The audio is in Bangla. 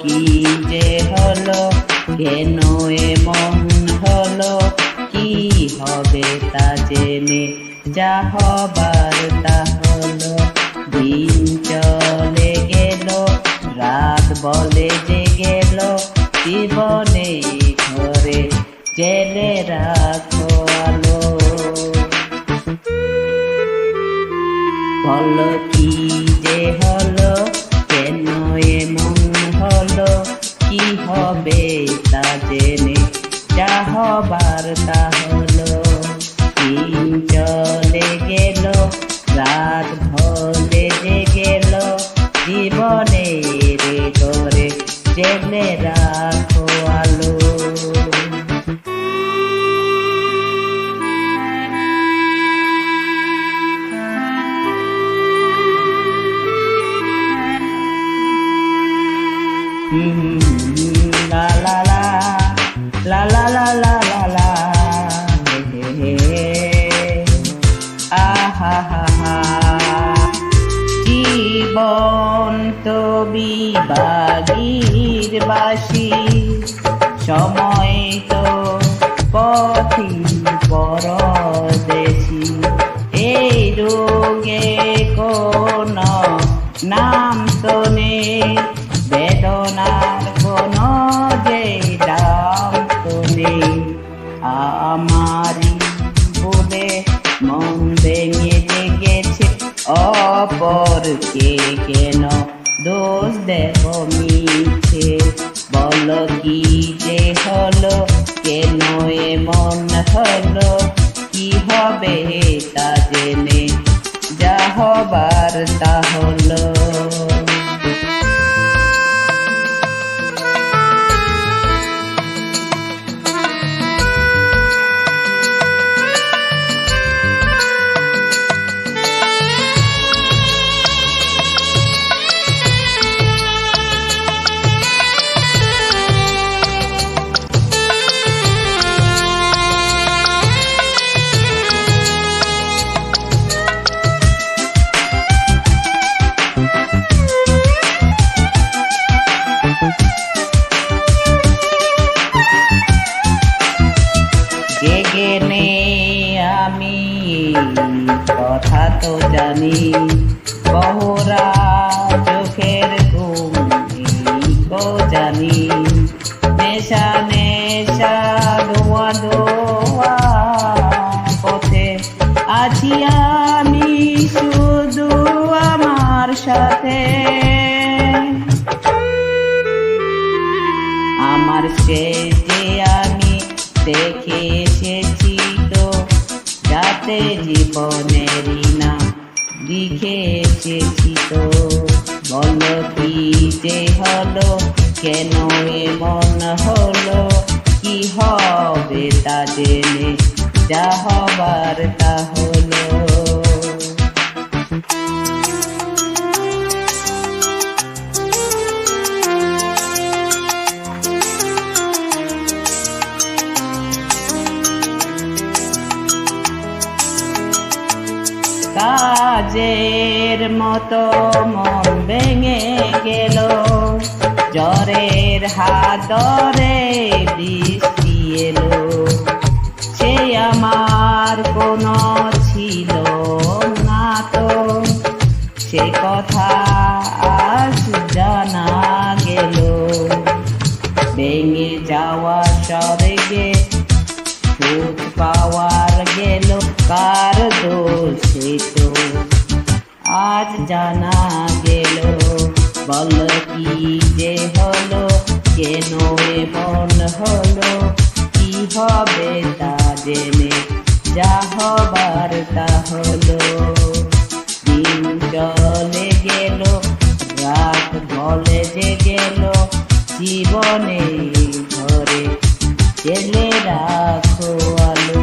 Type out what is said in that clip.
কি যে হলো, কেন এমন হলো, কি হবে তা জেনে যা হবার তা হলো। দিন চলে গেল, রাত বলে যে গেল, জীবনে ঘরে জেলে রাখো আলো। বলো কি যে হলো, কেন এমন হলো, কি হবে তা জেনে যা হবার তা হলো। দিন চলে গেল, রাত ভলে যে গেল, জীবনের ঘরে জেলে রাখো আলো। La la la la la la la la la, he he he, ah ha ha ha. জীবন তো বিভাগীর বাসি, সময় তো পথিক পরদেশি। এই রোগে কোন নাম তো নেই, বেদনার কোনো যে দাম তো নেই। আমারই বলে মন ভেঙে জেগেছে, অপরকে কেন দোষ দেব মিছে। বলো কি যে হলো, কেন এমন হলো, কি হবে তা জেনে যা হবার তা হলো। জেগে আমি কথা তো জানি, বহরা চোখের ঘুম তো জানি। নেশা নেশা দোয়া দোয়া পথে আছি আমি শুধু আমার সাথে। আমার শেষে আমি দেখে এসেছি তো, যাতে জীবনেরই না লিখে এসেছি তো। বলো কি যে হলো, কেন এমন হলো, কি হবে তা জেনে যা হবার তা হলো। কাজের মতো মন ভেঙে গেল, জ্বরের হাত ধরে বৃষ্টি এলো। সে আমার কোনো ছিল না তো, সে কথা আজ জানা গেল। ভেঙে যাওয়া স্বর্গে সুখ পাওয়ার গেল, কার দোষে তো আজ জানা গেল। বল কি যে হলো, কেন এমন হলো, কি হবে তা জেনে যা হবার তা হলো। দিন চলে গেল, রাত বলে যে গেল, জীবনে ঘরে জেলে রাখো আলো।